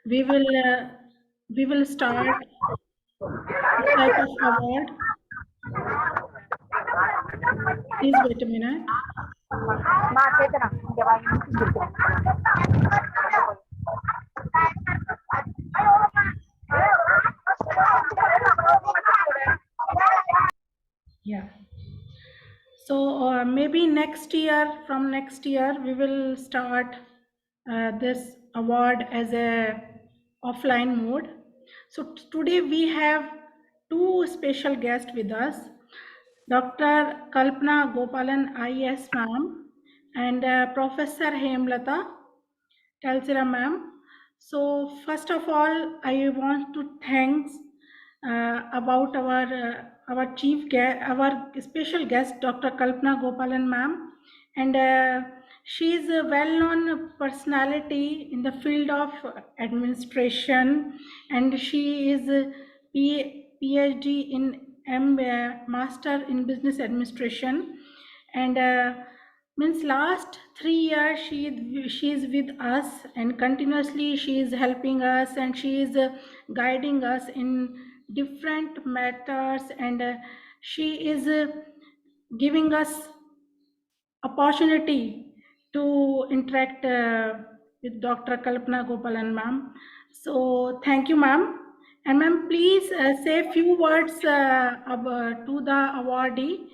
we will uh, we will start this type of award. Please wait a minute. Yeah. So maybe next year, from next year, we will start this award as a offline mode. So today we have two special guests with us, Dr. Kalpana Gopalan IS ma'am and Professor Hemlata Talsira ma'am. So first of all, I want to thanks about our chief guest, our special guest, Dr. Kalpana Gopalan ma'am, and she is a well-known personality in the field of administration, and she is a PhD in Master in Business Administration, and means last 3 years she is with us, and continuously she is helping us, and she is guiding us in different matters, and she is giving us opportunity to interact with Dr. Kalpana Gopalan ma'am. So thank you ma'am. And ma'am, please say a few words to the awardee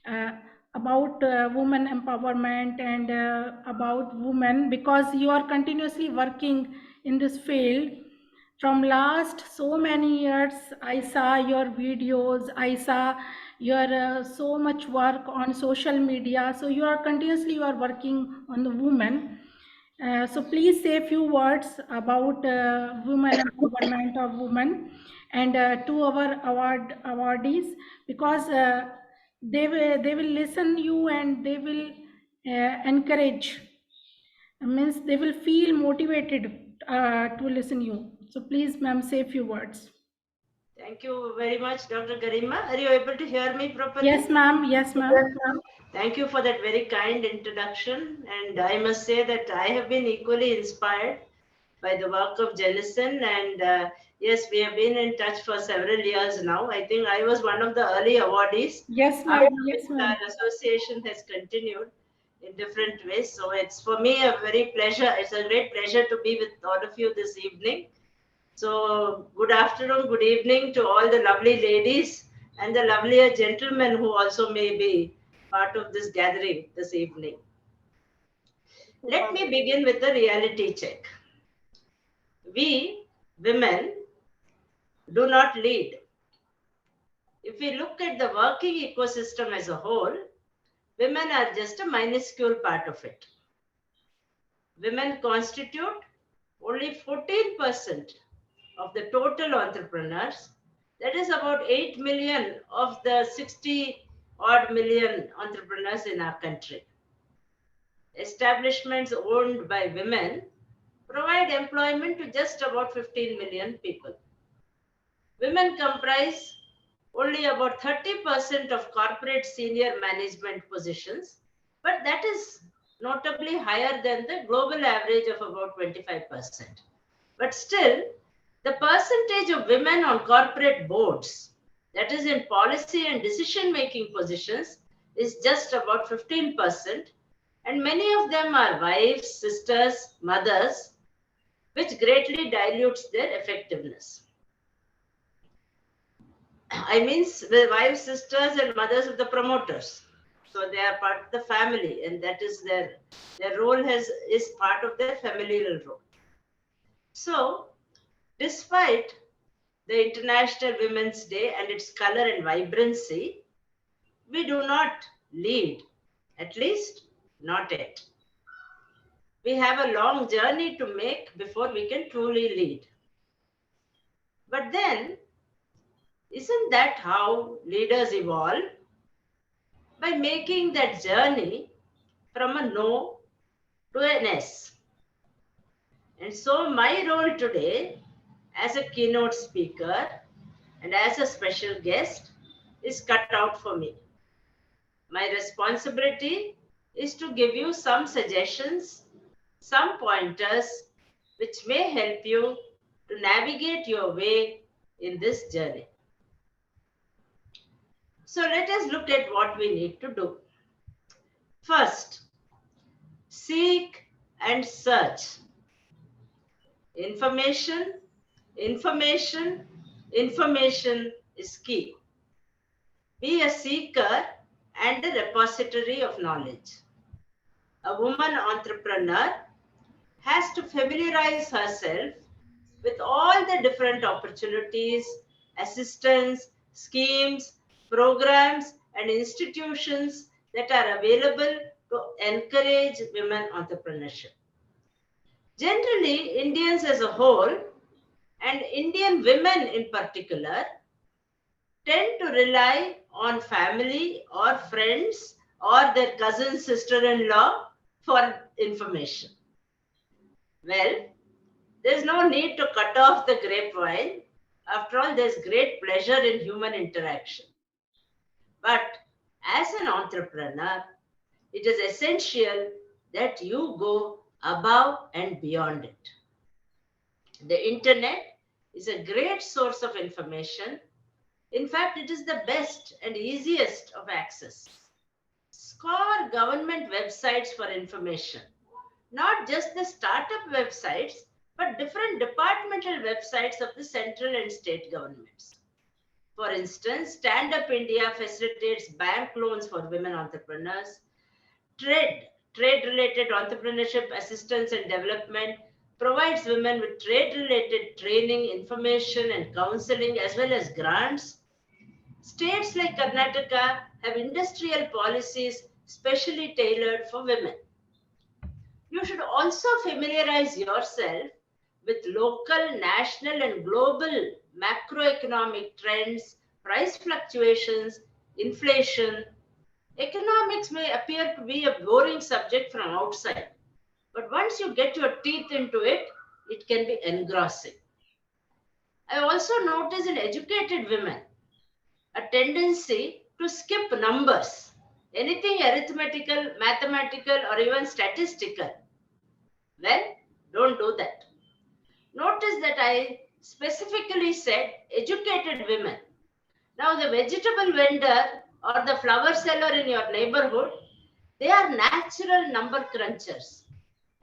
uh, about women empowerment and about women, because you are continuously working in this field from last so many years. I saw your videos, I saw your so much work on social media, so you are continuously you are working on the women. So please say a few words about women empowerment of women, and to our awardees, because they will listen you, and they will encourage, means they will feel motivated to listen you. So please ma'am, say a few words. Thank you very much, Dr. Garima. Are you able to hear me properly? Yes ma'am, yes ma'am. Thank you for that very kind introduction. And I must say that I have been equally inspired by the work of Genesin. And yes, we have been in touch for several years now. I think I was one of the early awardees, Yes after ma'am, which yes our ma'am. association has continued in different ways. So it's for me a very pleasure. It's a great pleasure to be with all of you this evening. So, good afternoon, good evening to all the lovely ladies and the lovelier gentlemen who also may be part of this gathering this evening. Let me begin with the reality check. We, women, do not lead. If we look at the working ecosystem as a whole, women are just a minuscule part of it. Women constitute only 14% of the total entrepreneurs. That is about 8 million of the 60 odd million entrepreneurs in our country. Establishments owned by women provide employment to just about 15 million people. Women comprise only about 30% of corporate senior management positions, but that is notably higher than the global average of about 25%. But still, the percentage of women on corporate boards, that is in policy and decision making positions, is just about 15%, and many of them are wives, sisters, mothers, which greatly dilutes their effectiveness. I mean, the wives, sisters, and mothers of the promoters. So they are part of the family, and that is their role is part of their familial role. So, despite the International Women's Day and its color and vibrancy, we do not lead, at least not yet. We have a long journey to make before we can truly lead. But then, isn't that how leaders evolve? By making that journey from a no to an yes. And so, my role today as a keynote speaker and as a special guest is cut out for me. My responsibility is to give you some suggestions, some pointers which may help you to navigate your way in this journey. So let us look at what we need to do. First, seek and search. Information, information, information is key. Be a seeker and a repository of knowledge. A woman entrepreneur has to familiarize herself with all the different opportunities, assistance, schemes, programs, and institutions that are available to encourage women entrepreneurship. Generally, Indians as a whole, and Indian women in particular, tend to rely on family or friends or their cousin, sister in law for information. Well, there's no need to cut off the grapevine. After all, there's great pleasure in human interaction. But as an entrepreneur, it is essential that you go above and beyond it. The internet is a great source of information. In fact, it is the best and easiest of access. Score government websites for information, not just the startup websites, but different departmental websites of the central and state governments. For instance, Stand Up India facilitates bank loans for women entrepreneurs. Trade related entrepreneurship assistance and development, provides women with trade related training, information, and counseling, as well as grants. States like Karnataka have industrial policies specially tailored for women. You should also familiarize yourself with local, national, and global macroeconomic trends, price fluctuations, inflation. Economics may appear to be a boring subject from outside, but once you get your teeth into it, it can be engrossing. I also notice in educated women a tendency to skip numbers, anything arithmetical, mathematical, or even statistical. Well, don't do that. Notice that I specifically said educated women. Now, the vegetable vendor or the flower seller in your neighborhood, they are natural number crunchers,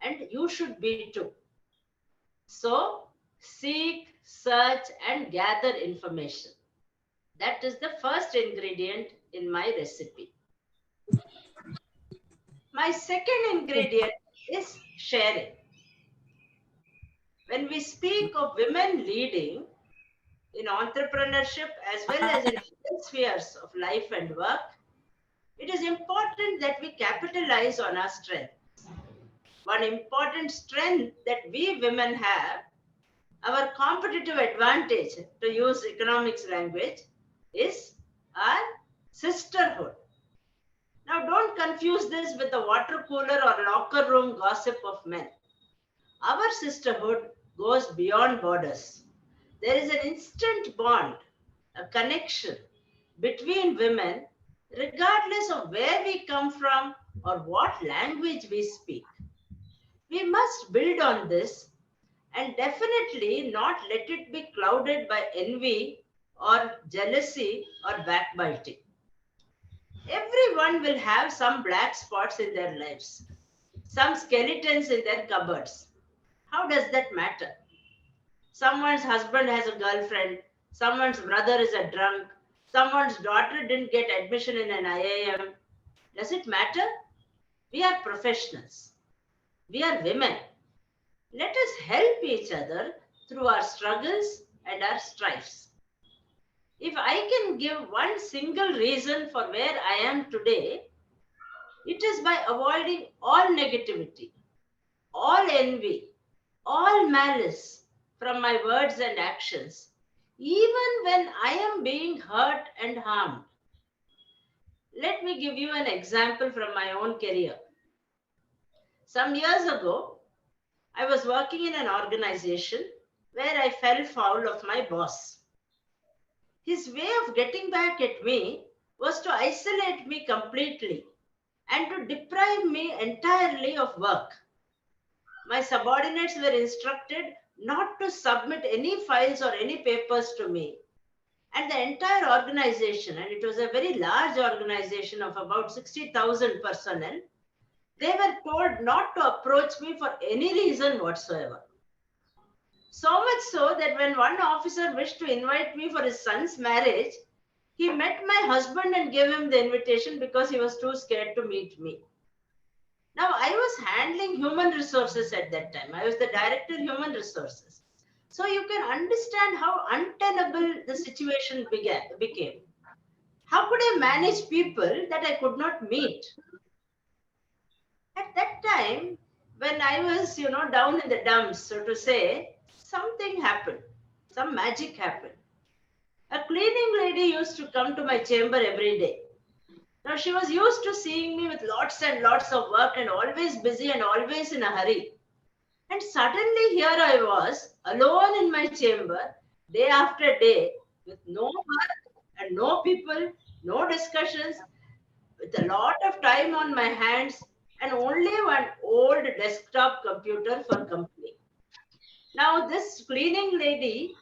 and you should be too. So, seek, search, and gather information. That is the first ingredient in my recipe. My second ingredient is sharing. When we speak of women leading in entrepreneurship as well as in other spheres of life and work, it is important that we capitalize on our strength. One important strength that we women have, our competitive advantage, to use economics language, is our sisterhood. Now, don't confuse this with the water cooler or locker room gossip of men. Our sisterhood goes beyond borders. There is an instant bond, a connection between women, regardless of where we come from or what language we speak. We must build on this and definitely not let it be clouded by envy or jealousy or backbiting. Everyone will have some black spots in their lives, some skeletons in their cupboards. How does that matter? Someone's husband has a girlfriend, someone's brother is a drunk, someone's daughter didn't get admission in an IIM. Does it matter? We are professionals. We are women. Let us help each other through our struggles and our strifes. If I can give one single reason for where I am today, it is by avoiding all negativity, all envy, all malice from my words and actions, even when I am being hurt and harmed. Let me give you an example from my own career. Some years ago, I was working in an organization where I fell foul of my boss. His way of getting back at me was to isolate me completely and to deprive me entirely of work. My subordinates were instructed not to submit any files or any papers to me. And the entire organization, and it was a very large organization of about 60,000 personnel, they were told not to approach me for any reason whatsoever. So much so that when one officer wished to invite me for his son's marriage, he met my husband and gave him the invitation because he was too scared to meet me. Now, I was handling human resources at that time. I was the director of human resources. So you can understand how untenable the situation became. How could I manage people that I could not meet? At that time, when I was, down in the dumps, so to say, something happened. Some magic happened. A cleaning lady used to come to my chamber every day. Now, she was used to seeing me with lots and lots of work and always busy and always in a hurry. And suddenly, here I was, alone in my chamber, day after day, with no work and no people, no discussions, with a lot of time on my hands, and only one old desktop computer for company. Now, this cleaning lady,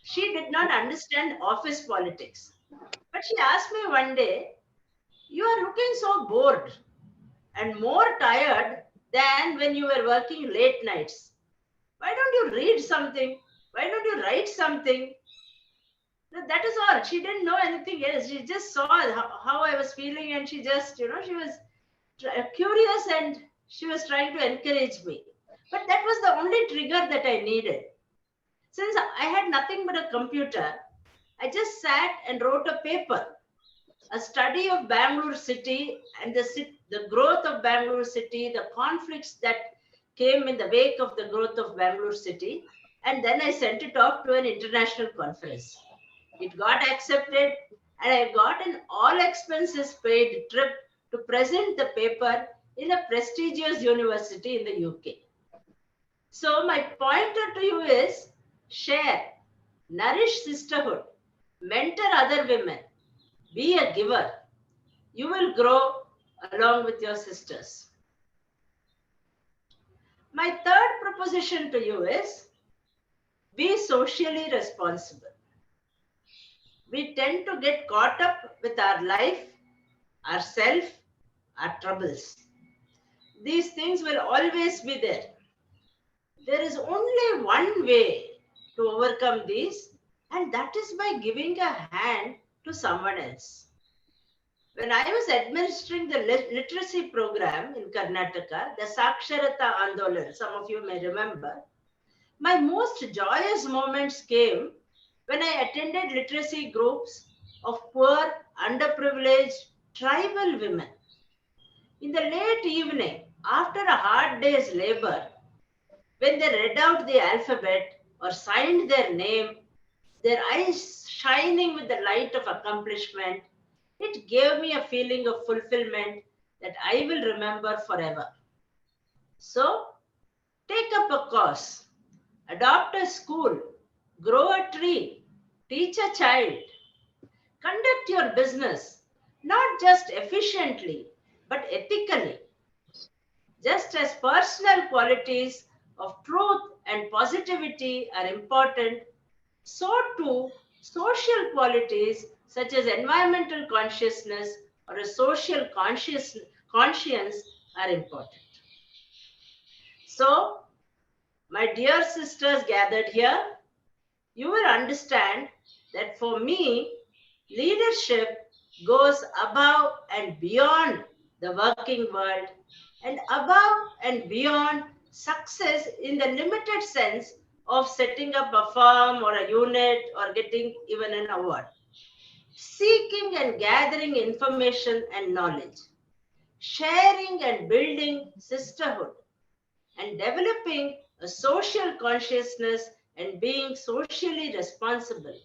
she did not understand office politics. But she asked me one day, "You are looking so bored and more tired than when you were working late nights. Why don't you read something? Why don't you write something?" That is all. She didn't know anything else. She just saw how I was feeling, and she just, she was curious and she was trying to encourage me. But that was the only trigger that I needed. Since I had nothing but a computer, I just sat and wrote a paper, a study of Bangalore city and the growth of Bangalore city, the conflicts that came in the wake of the growth of Bangalore city. And then I sent it off to an international conference. It got accepted, and I got an all expenses paid trip to present the paper in a prestigious university in the UK. So, my pointer to you is share, nourish sisterhood, mentor other women, be a giver. You will grow along with your sisters. My third proposition to you is be socially responsible. We tend to get caught up with our life, ourself, our troubles. These things will always be there. There is only one way to overcome these, and that is by giving a hand to someone else. When I was administering the literacy program in Karnataka, the Saksharata Andolan, some of you may remember, my most joyous moments came when I attended literacy groups of poor, underprivileged, tribal women. In the late evening, after a hard day's labor, when they read out the alphabet or signed their name, their eyes shining with the light of accomplishment, it gave me a feeling of fulfillment that I will remember forever. So, take up a course, adopt a school, grow a tree, teach a child, conduct your business, not just efficiently, but ethically. Just as personal qualities of truth and positivity are important, so too social qualities such as environmental consciousness or a social conscience are important. So, my dear sisters gathered here, you will understand that for me, leadership goes above and beyond the working world and above and beyond success in the limited sense of setting up a firm or a unit or getting even an award. Seeking and gathering information and knowledge, sharing and building sisterhood, and developing a social consciousness and being socially responsible.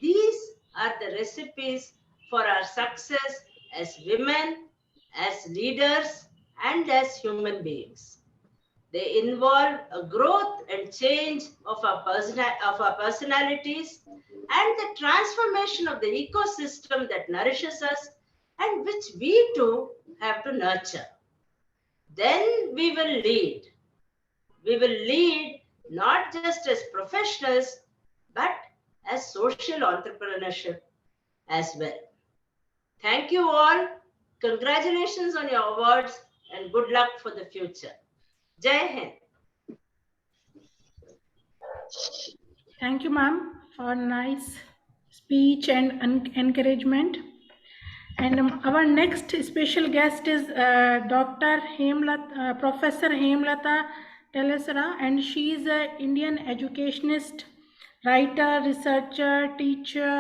These are the recipes for our success as women, as leaders, and as human beings. They involve a growth and change of our personalities and the transformation of the ecosystem that nourishes us and which we too have to nurture. Then we will lead. We will lead not just as professionals, but as social entrepreneurship as well. Thank you all. Congratulations on your awards and good luck for the future. Jai Hind. Thank you, ma'am, for nice speech and encouragement. And our next special guest is Dr. Professor Hemlata Telesara, and she is an Indian educationist, writer, researcher, teacher.